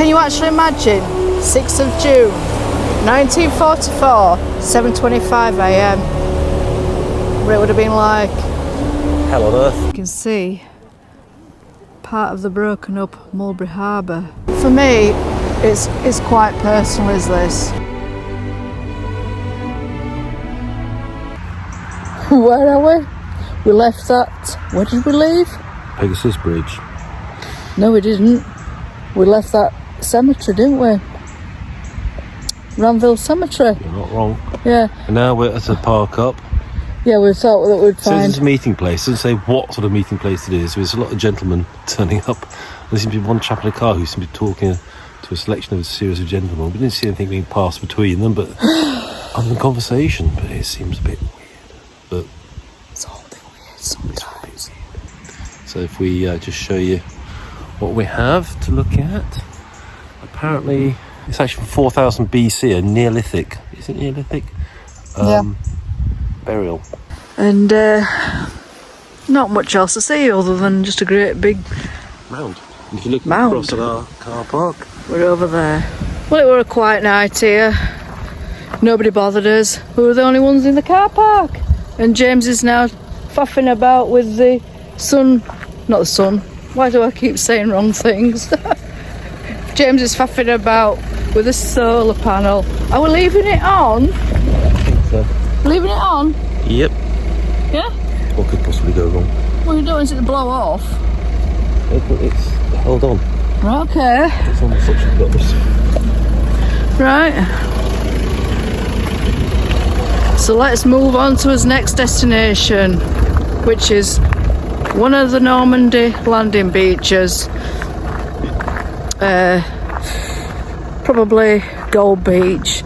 can you actually imagine? 6th of June, 1944, 7:25 a.m. What it would have been like. Hell on earth. You can see part of the broken up Mulberry Harbour. For me, it's quite personal, is this? Where are we? We left that. Where did we leave? Pegasus Bridge. No, we didn't. We left that cemetery, didn't we? Ranville Cemetery. You're not wrong. Yeah. And now we're at a park up. Yeah, we thought that we'd So find. it's a meeting place. It doesn't say what sort of meeting place it is. There's a lot of gentlemen turning up. There seems to be one chap in a car who seems to be talking to a selection of a series of gentlemen. We didn't see anything being passed between them, but other than conversation. But it seems a bit weird. But It's all a bit weird sometimes. so if we just show you what we have to look at, apparently it's actually from 4000 BC, a Neolithic. Is it Neolithic? Yeah. Burial. And not much else to see other than just a great big Mound. And if you look Mound. across at our car park, we're over there. Well, it were a quiet night here. Nobody bothered us. We were the only ones in the car park. And James is now faffing about with the sun. Not the sun. Why do I keep saying wrong things? James is faffing about with a solar panel. Are we leaving it on? I think so. Leaving it on? Yep. Yeah? What could possibly go wrong? Well, you don't want it to blow off. It's hold on. Right, okay. It's on the suction cups. Right. So let's move on to his next destination, which is one of the Normandy landing beaches. Probably Gold Beach.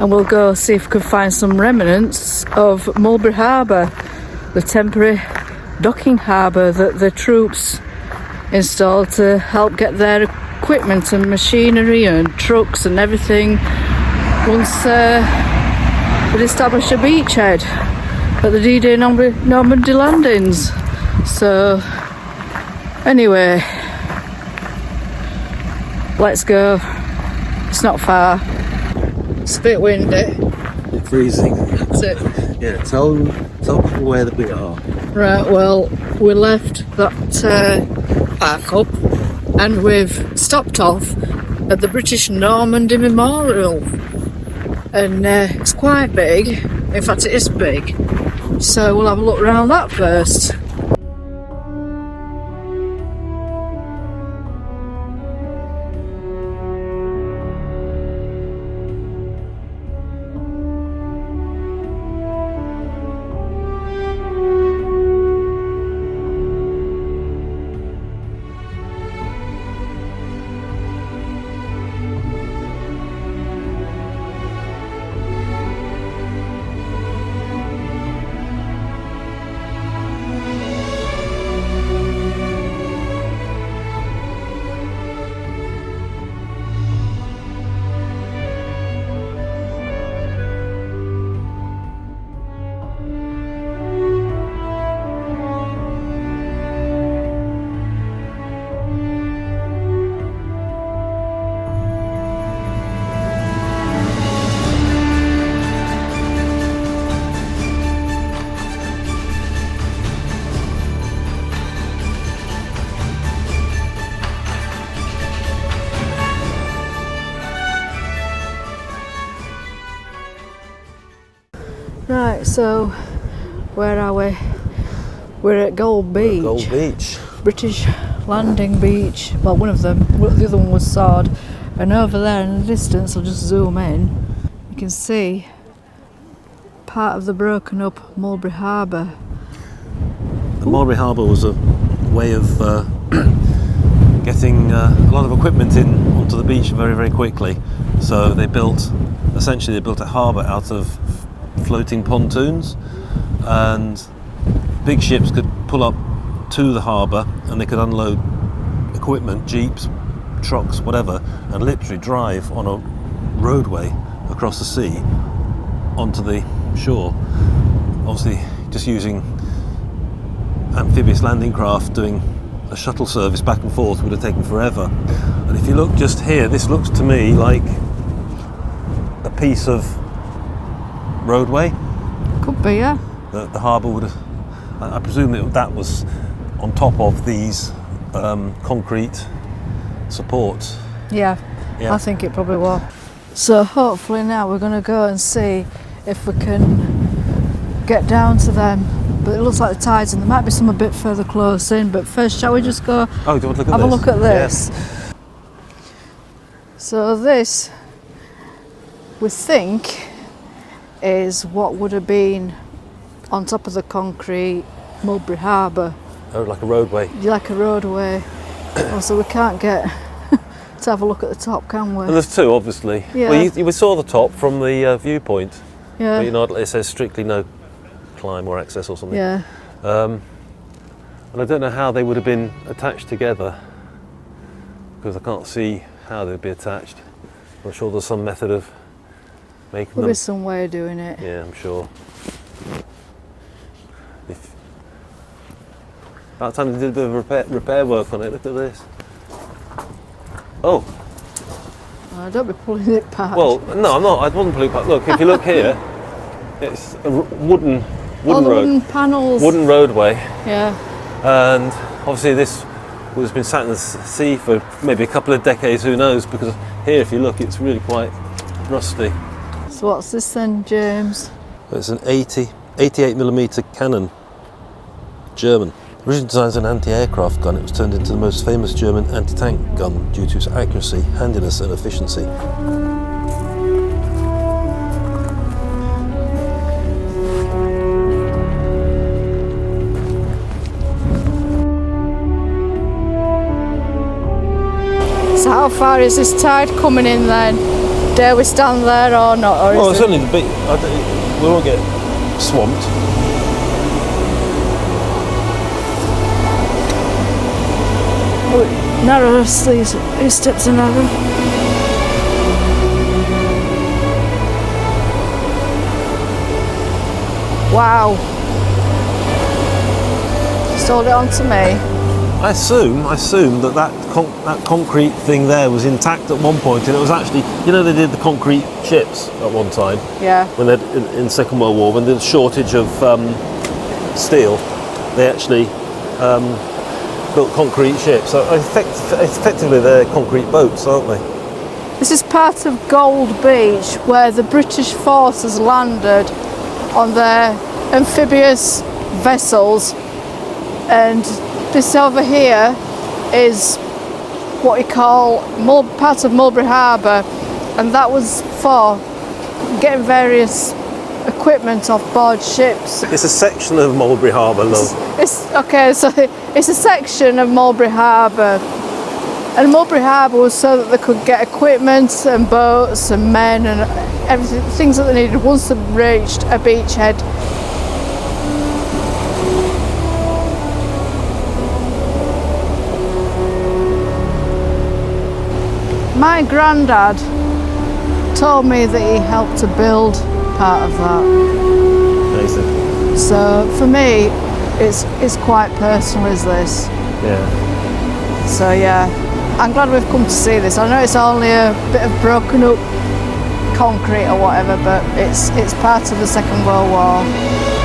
And we'll go see if we can find some remnants of Mulberry Habour, the temporary docking harbour that the troops installed to help get their equipment and machinery and trucks and everything once they'd established a beachhead at the D-Day Normandy landings. So anyway, let's go. It's not far. It's a bit windy. It's freezing. That's it. Yeah, tell people where that we are. Right, well, we left that park up and we've stopped off at the British Normandy Memorial. And it's quite big. In fact, it is big. So we'll have a look around that first. Right, so where are we? We're at Gold Beach. Gold Beach. British Landing Beach. Well, one of them. The other one was Sword. And over there in the distance, I'll just zoom in. You can see part of the broken up Mulberry Harbour. The Mulberry Harbour was a way of getting a lot of equipment in onto the beach very, very quickly. So they built a harbour out of floating pontoons, and big ships could pull up to the harbour and they could unload equipment, jeeps, trucks, whatever, and literally drive on a roadway across the sea onto the shore. Obviously just using amphibious landing craft doing a shuttle service back and forth would have taken forever. And if you look just here, this looks to me like a piece of roadway. Could be, yeah. The harbour would have, I presume that was on top of these concrete supports. Yeah, I think it probably was. So hopefully now we're going to go and see if we can get down to them. But it looks like the tide's in. There might be some a bit further close in. But first, shall we just go do you want to look at have this? a look at this? Yeah. So this, we think, is what would have been on top of the concrete Mulberry Harbour. Oh, like a roadway. Like a roadway. So we can't get to have a look at the top, can we? And there's two, obviously. Yeah. Well, we saw the top from the viewpoint. Yeah. But it says strictly no climb or access or something. Yeah. And I don't know how they would have been attached together, because I can't see how they'd be attached. I'm sure there's some method of making There'll them. be some way of doing it. Yeah, I'm sure. About time they did a bit of repair work on it. Look at this. Oh. Don't be pulling it back. Well, no, I'm not. I wasn't pulling it back. Look, if you look here, it's a wooden road. Wooden panels. Wooden roadway. Yeah. And obviously this has been sat in the sea for maybe a couple of decades, who knows, because here, if you look, it's really quite rusty. So what's this then, James? It's an 88mm cannon, German. Originally designed as an anti-aircraft gun, it was turned into the most famous German anti-tank gun due to its accuracy, handiness and efficiency. So how far is this tide coming in then? Dare we stand there or not? Or Well, is it's only the bit, we won't get swamped. narrow, these steps are narrow. Wow. Just hold it on to me. I assume that concrete thing there was intact at one point, and it was actually, they did the concrete ships at one time. Yeah. When they in the Second World War, when there was a shortage of steel, they actually built concrete ships. So effectively, they're concrete boats, aren't they? This is part of Gold Beach, where the British forces landed on their amphibious vessels, and this over here is what we call part of Mulberry Harbour, and that was for getting various equipment off board ships. It's a section of Mulberry Harbour, love. So it's a section of Mulberry Harbour, and Mulberry Harbour was so that they could get equipment and boats and men and everything, things that they needed once they reached a beachhead. My granddad told me that he helped to build part of that. Amazing. So for me, it's quite personal, is this? Yeah. So yeah, I'm glad we've come to see this. I know it's only a bit of broken up concrete or whatever, but it's part of the Second World War.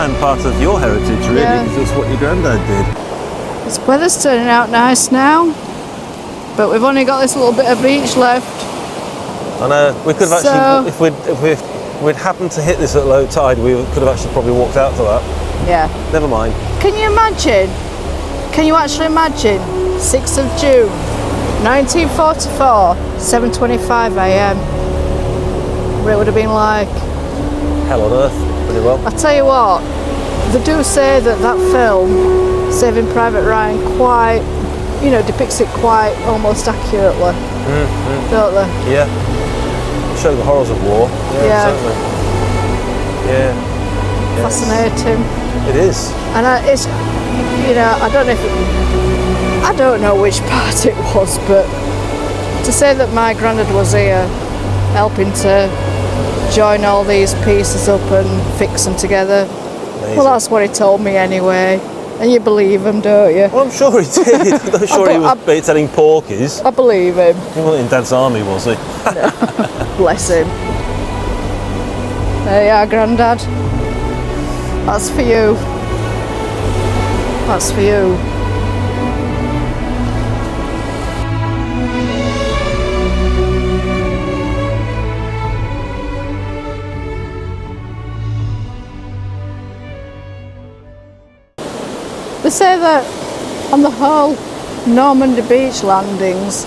And part of your heritage, really, Yeah. because it's what your granddad did. This weather's turning out nice now, but we've only got this little bit of beach left. I know, we could have actually, if we'd happened to hit this at low tide, we could have actually probably walked out to that. Yeah. Never mind. Can you actually imagine 6th of June 1944, 7:25 a.m. what it would have been like? Hell on earth, pretty well. I tell you what, they do say that film, Saving Private Ryan, quite, depicts it quite almost accurately, don't they? Yeah. Show the horrors of war. Yeah. Certainly. Yeah. Yes. Fascinating. It is. And it's, I don't know which part it was, but to say that my granddad was here helping to join all these pieces up and fix them together, Amazing. well, that's what he told me anyway. And you believe him, don't you? Well, I'm sure he did. I'm not sure he was telling porkies. I believe him. He wasn't in Dad's army, was he? Bless him. There you are, Grandad. That's for you. That's for you. They say that on the whole Normandy beach landings,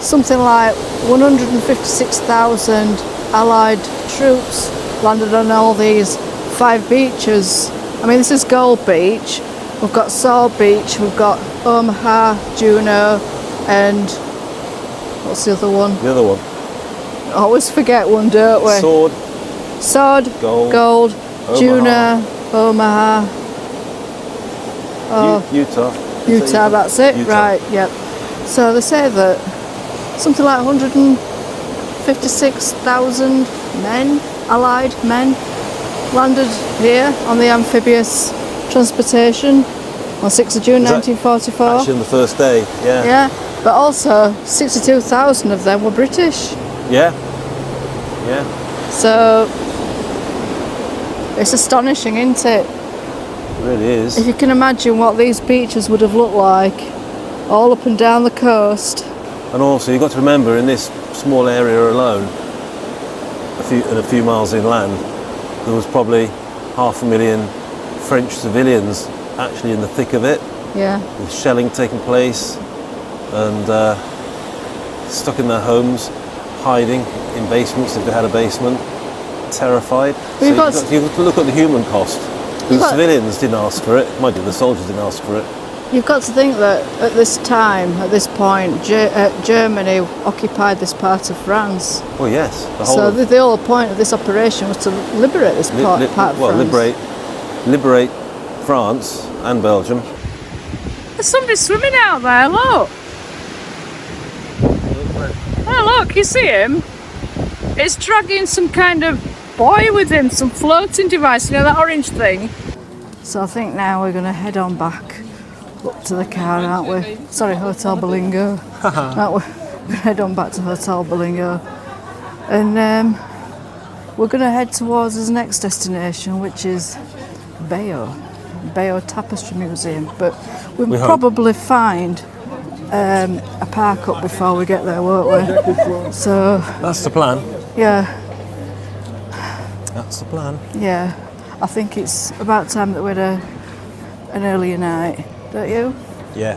something like 156,000 Allied troops landed on all these 5 beaches. I mean, this is Gold Beach, we've got Sword Beach, we've got Omaha, Juno, and what's the other one? The other one. I always forget one, don't we? Sword, Gold, Omaha. Juno, Omaha. Utah. Utah, that's it, Utah. right, yep. So they say that something like 156,000 men, Allied men, landed here on the amphibious transportation on 6th of June 1944. Actually on the first day, yeah. Yeah, but also 62,000 of them were British. Yeah. Yeah. So it's astonishing, isn't it? It really is. If you can imagine what these beaches would have looked like, all up and down the coast. And also, you've got to remember, in this small area alone, a few miles inland, there was probably 500,000 French civilians actually in the thick of it, Yeah. with shelling taking place, and stuck in their homes, hiding in basements if they had a basement, terrified. So you've got to look at the human cost. The civilians didn't ask for it. Mind you, the soldiers didn't ask for it. You've got to think that at this time, at this point, Germany occupied this part of France. Well, yes. So the whole point of this operation was to liberate this part of France. Liberate France and Belgium. There's somebody swimming out there, look. Oh, look, you see him? It's dragging some kind of buoy with him, some floating device, you know, that orange thing. So I think now we're going to head on back up to the car, aren't we? Sorry, Hotel Belingo. Aren't we? We're going to head on back to Hotel Belingo. And we're going to head towards his next destination, which is Bayeux Tapestry Museum. But we'll probably find a park up before we get there, won't we? So That's the plan. yeah. That's the plan. Yeah, I think it's about time that we had an earlier night, don't you? Yeah.